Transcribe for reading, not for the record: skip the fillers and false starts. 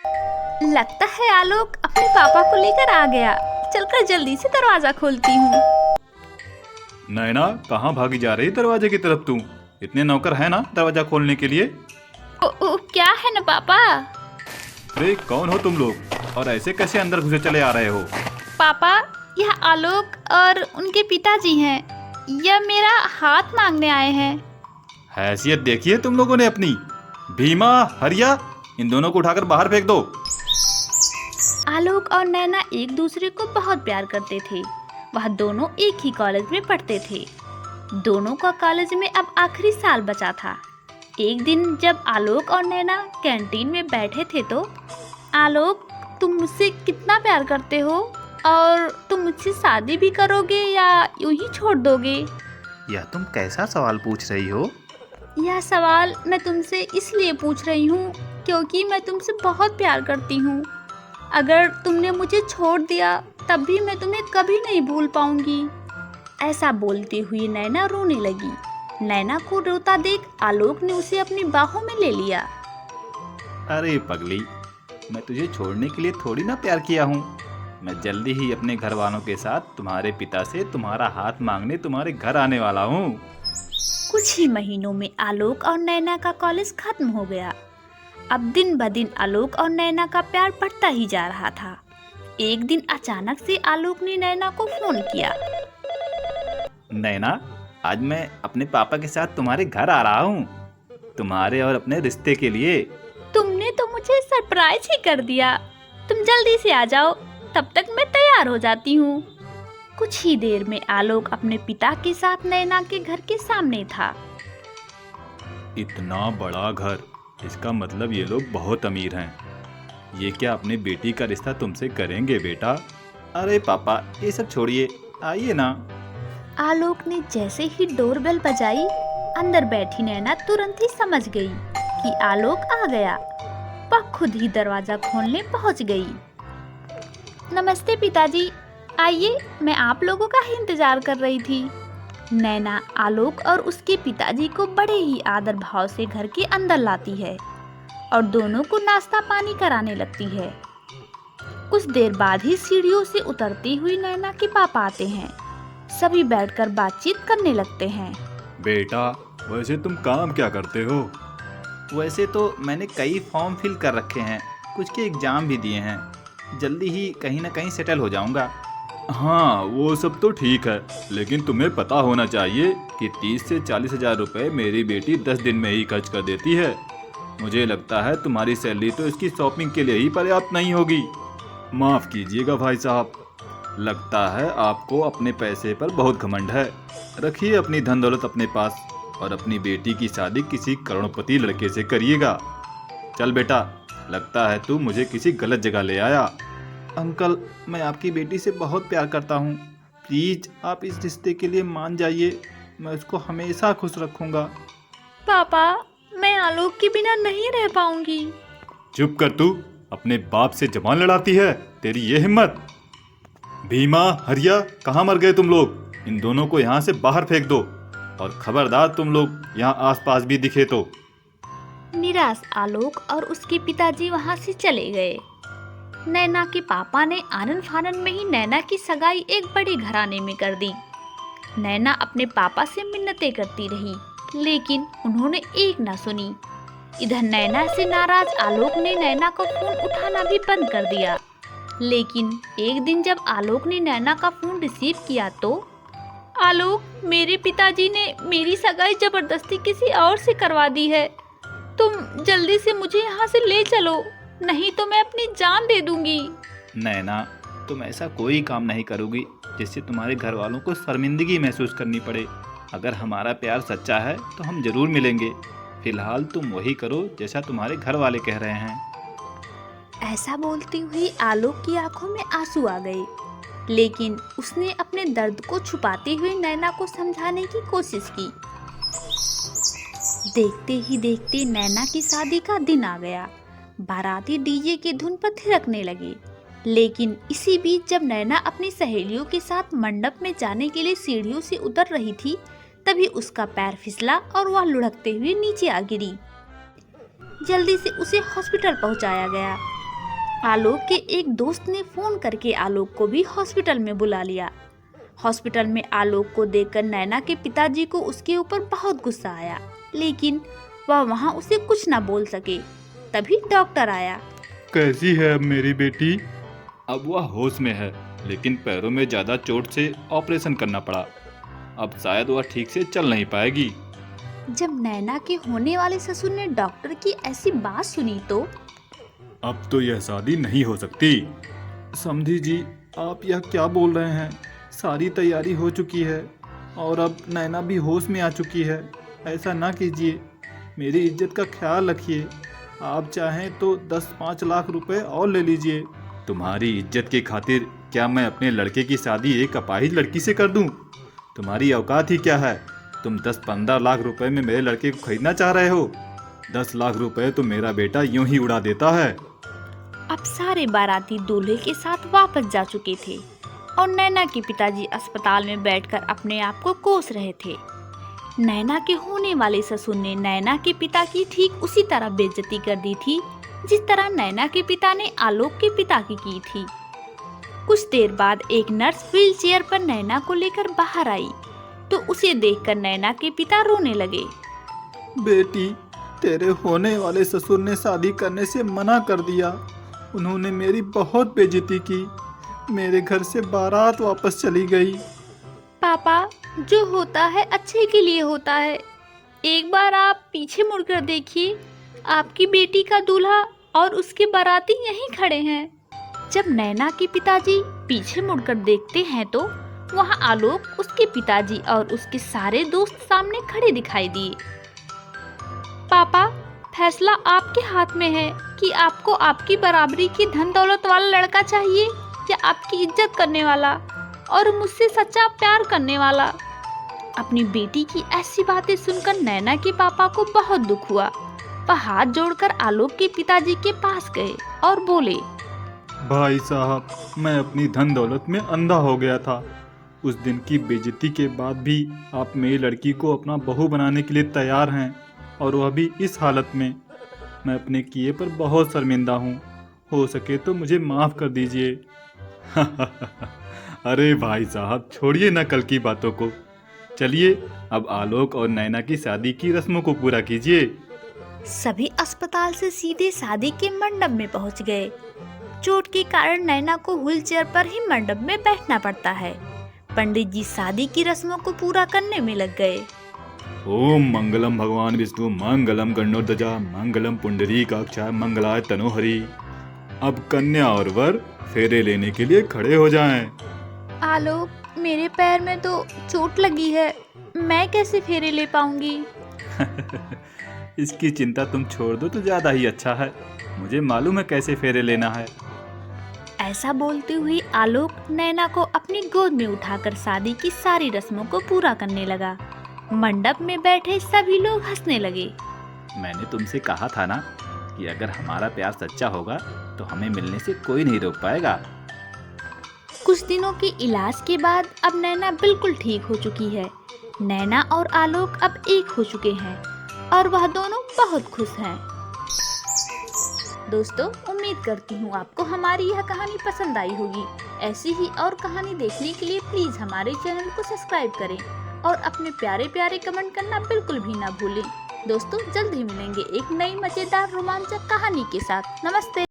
लगता है आलोक अपने पापा को लेकर आ गया। चलकर जल्दी से दरवाजा खोलती हूँ। नैना, कहाँ भागी जा रही दरवाजे की तरफ तू? इतने नौकर है ना दरवाजा खोलने के लिए? क्या है ना पापा? अरे कौन हो तुम लोग और ऐसे कैसे अंदर घुसे चले आ रहे हो? पापा, यह आलोक और उनके पिताजी हैं। यह मेरा हाथ मांगने आए हैं। हैसियत देखिए तुम लोगों ने अपनी। भीमा, हरिया, इन दोनों को उठाकर बाहर फेंक दो। आलोक और नैना एक दूसरे को बहुत प्यार करते थे। वह दोनों एक ही कॉलेज में पढ़ते थे। दोनों का कॉलेज में अब आखिरी साल बचा था। एक दिन जब आलोक और नैना कैंटीन में बैठे थे तो, आलोक, तुम मुझसे कितना प्यार करते हो और तुम मुझसे शादी भी करोगे या यूं ही छोड़ दोगे? यह तुम कैसा सवाल पूछ रही हो? यह सवाल मैं तुमसे इसलिए पूछ रही हूँ क्योंकि मैं तुमसे बहुत प्यार करती हूँ। अगर तुमने मुझे छोड़ दिया तब भी मैं तुम्हें कभी नहीं भूल पाऊंगी। ऐसा बोलती हुई नैना रोने लगी। नैना को रोता देख आलोक ने उसे अपनी बाहों में ले लिया। अरे पगली, मैं तुझे छोड़ने के लिए थोड़ी ना प्यार किया हूँ। मैं जल्दी ही अपने घर वालों के साथ तुम्हारे पिता से तुम्हारा हाथ मांगने तुम्हारे घर आने वाला हूँ। कुछ ही महीनों में आलोक और नैना का कॉलेज खत्म हो गया। अब दिन ब दिन आलोक और नैना का प्यार बढ़ता ही जा रहा था। एक दिन अचानक से आलोक ने नैना को फोन किया। नैना, आज मैं अपने पापा के साथ तुम्हारे घर आ रहा हूँ, तुम्हारे और अपने रिश्ते के लिए। तुमने तो मुझे सरप्राइज ही कर दिया। तुम जल्दी से आ जाओ, तब तक मैं तैयार हो जाती हूँ। कुछ ही देर में आलोक अपने पिता के साथ नैना के घर के सामने था। इतना बड़ा घर, इसका मतलब ये लोग बहुत अमीर हैं। ये क्या अपनी बेटी का रिश्ता तुमसे करेंगे बेटा? अरे पापा, ये सब छोड़िए, आइए ना। आलोक ने जैसे ही डोरबेल बजाई, अंदर बैठी नैना तुरंत ही समझ गई कि आलोक आ गया। वह खुद ही दरवाजा खोलने पहुंच गई। नमस्ते पिताजी, आइए, मैं आप लोगों का ही इंतजार कर रही थी। नैना आलोक और उसके पिताजी को बड़े ही आदर भाव से घर के अंदर लाती है और दोनों को नाश्ता पानी कराने लगती है। कुछ देर बाद ही सीढ़ियों से उतरती हुई नैना के पापा आते हैं। सभी बैठकर बातचीत करने लगते हैं। बेटा, वैसे तुम काम क्या करते हो? वैसे तो मैंने कई फॉर्म फिल कर रखे हैं, कुछ के एग्जाम भी दिए हैं। जल्दी ही कहीं ना कहीं सेटल हो जाऊंगा। हाँ, वो सब तो ठीक है, लेकिन तुम्हें पता होना चाहिए कि 30 से 40 हजार रुपए मेरी बेटी 10 दिन में ही खर्च कर देती है। मुझे लगता है तुम्हारी सैलरी तो इसकी शॉपिंग के लिए ही पर्याप्त नहीं होगी। माफ़ कीजिएगा भाई साहब, लगता है आपको अपने पैसे पर बहुत घमंड है। रखिए अपनी धन दौलत अपने पास और अपनी बेटी की शादी किसी करोड़पति लड़के से करिएगा। चल बेटा, लगता है तू मुझे किसी गलत जगह ले आया। अंकल, मैं आपकी बेटी से बहुत प्यार करता हूँ। प्लीज आप इस रिश्ते के लिए मान जाइए, मैं उसको हमेशा खुश रखूँगा। पापा, मैं आलोक के बिना नहीं रह पाऊंगी। चुप कर तू, अपने बाप से जबान लड़ाती है, तेरी ये हिम्मत? भीमा, हरिया, कहाँ मर गए तुम लोग? इन दोनों को यहाँ से बाहर फेंक दो और खबरदार तुम लोग यहाँ आसपास भी दिखे तो। निराश आलोक और उसके पिताजी वहां से चले गए। नैना के पापा ने आनन फानन में ही नैना की सगाई एक बड़े घराने में कर दी। नैना अपने पापा से मिन्नतें करती रही, लेकिन उन्होंने एक ना सुनी। इधर नैना से नाराज आलोक ने नैना का फोन उठाना भी बंद कर दिया। लेकिन एक दिन जब आलोक ने नैना का फोन रिसीव किया तो, आलोक, मेरे पिताजी ने मेरी सगाई जबरदस्ती किसी और से करवा दी है। तुम जल्दी से मुझे यहाँ से ले चलो, नहीं तो मैं अपनी जान दे दूंगी। नैना, तुम ऐसा कोई काम नहीं करोगी जिससे तुम्हारे घर वालों को शर्मिंदगी महसूस करनी पड़े। अगर हमारा प्यार सच्चा है तो हम जरूर मिलेंगे। फिलहाल तुम वही करो जैसा तुम्हारे घर वाले कह रहे हैं। ऐसा बोलती हुई आलोक की आंखों में आंसू आ गए, लेकिन उसने अपने दर्द को छुपाते हुए नैना को समझाने की कोशिश की। देखते ही देखते नैना की शादी का दिन आ गया। बाराती डीजे की धुन पर थिरकने लगे। लेकिन इसी बीच जब नैना अपनी सहेलियों के साथ मंडप में जाने के लिए सीढ़ियों से उतर रही थी, तभी उसका पैर फिसला और वह लुढ़कते हुए नीचे आ गिरी। जल्दी से उसे हॉस्पिटल पहुंचाया गया। आलोक के एक दोस्त ने फोन करके आलोक को भी हॉस्पिटल में बुला लिया। हॉस्पिटल में आलोक को देखकर नैना के पिताजी को उसके ऊपर बहुत गुस्सा आया, लेकिन वह वहां उसे कुछ न बोल सके। तभी डॉक्टर आया। कैसी है अब मेरी बेटी? अब वह होश में है, लेकिन पैरों में ज्यादा चोट से ऑपरेशन करना पड़ा। अब शायद वह ठीक से चल नहीं पाएगी। जब नैना के होने वाले ससुर ने डॉक्टर की ऐसी बात सुनी तो अब तो यह शादी नहीं हो सकती। समधी जी, आप यह क्या बोल रहे हैं? सारी तैयारी हो चुकी है और अब नैना भी होश में आ चुकी है। ऐसा ना कीजिए, मेरी इज्जत का ख्याल रखिए। आप चाहें तो 10-5 लाख रुपए और ले लीजिए। तुम्हारी इज्जत की खातिर क्या मैं अपने लड़के की शादी एक अपाहिज लड़की से कर दूं? तुम्हारी औकात ही क्या है? तुम 10-15 लाख रुपए में मेरे लड़के को खरीदना चाह रहे हो? 10 लाख रुपए तो मेरा बेटा यूं ही उड़ा देता है। अब सारे बाराती दूल्हे के साथ वापस जा चुके थे और नैना के पिताजी अस्पताल में बैठकर अपने आप को कोस रहे थे। नैना के होने वाले ससुर ने नैना के पिता की ठीक उसी तरह बेइज्जती कर दी थी जिस तरह नैना के पिता ने आलोक के पिता की थी। कुछ देर बाद एक नर्स व्हील चेयर पर नैना को लेकर बाहर आई तो उसे देखकर नैना के पिता रोने लगे। बेटी, तेरे होने वाले ससुर ने शादी करने से मना कर दिया। उन्होंने मेरी बहुत बेइज्जती की। मेरे घर से बारात वापस चली गई। पापा, जो होता है अच्छे के लिए होता है। एक बार आप पीछे मुड़कर देखिए, आपकी बेटी का दूल्हा और उसके बाराती यहीं खड़े हैं। जब नैना के पिताजी पीछे मुड़कर देखते हैं तो वहां आलोक, उसके पिताजी और उसके सारे दोस्त सामने खड़े दिखाई दिए। पापा, फैसला आपके हाथ में है कि आपको आपकी बराबरी की धन दौलत वाला लड़का चाहिए या आपकी इज्जत करने वाला और मुझसे सच्चा प्यार करने वाला। अपनी बेटी की ऐसी बातें सुनकर नैना के पापा को बहुत दुख हुआ। वह हाथ जोड़कर आलोक के पिताजी के पास गए और बोले, भाई साहब, मैं अपनी धन दौलत में अंधा हो गया था। उस दिन की बेइज्जती के बाद भी आप मेरी लड़की को अपना बहू बनाने के लिए तैयार हैं, और वह भी इस हालत में। मैं अपने किए पर बहुत शर्मिंदा हूँ। हो सके तो मुझे माफ़ कर दीजिए। अरे भाई साहब, छोड़िए ना कल की बातों को। चलिए अब आलोक और नैना की शादी की रस्मों को पूरा कीजिए। सभी अस्पताल से सीधे शादी के मंडप में पहुंच गए। चोट के कारण नैना को व्हील चेयर पर ही मंडप में बैठना पड़ता है। पंडित जी शादी की रस्मों को पूरा करने में लग गए। ओम मंगलम भगवान विष्णु मंगलम गणोध्वजा मंगलम पुंडरीकाक्षाय मंगलाय तनोहरि। अब कन्या और वर फेरे लेने के लिए खड़े हो जाएं। आलोक, मेरे पैर में तो चोट लगी है, मैं कैसे फेरे ले पाऊंगी? इसकी चिंता तुम छोड़ दो तो ज्यादा ही अच्छा है। मुझे मालूम है कैसे फेरे लेना है। ऐसा बोलते हुए आलोक नैना को अपनी गोद में उठाकर शादी की सारी रस्मों को पूरा करने लगा। मंडप में बैठे सभी लोग हंसने लगे। मैंने तुमसे कहा था ना कि अगर हमारा प्यार सच्चा होगा तो हमें मिलने से कोई नहीं रोक पाएगा। कुछ दिनों के इलाज के बाद अब नैना बिल्कुल ठीक हो चुकी है। नैना और आलोक अब एक हो चुके हैं और वह दोनों बहुत खुश हैं। दोस्तों, उम्मीद करती हूँ आपको हमारी यह कहानी पसंद आई होगी। ऐसी ही और कहानी देखने के लिए प्लीज हमारे चैनल को सब्सक्राइब करें और अपने प्यारे प्यारे कमेंट करना बिल्कुल भी ना भूलें। दोस्तों, जल्द ही मिलेंगे एक नई मजेदार रोमांचक कहानी के साथ। नमस्ते।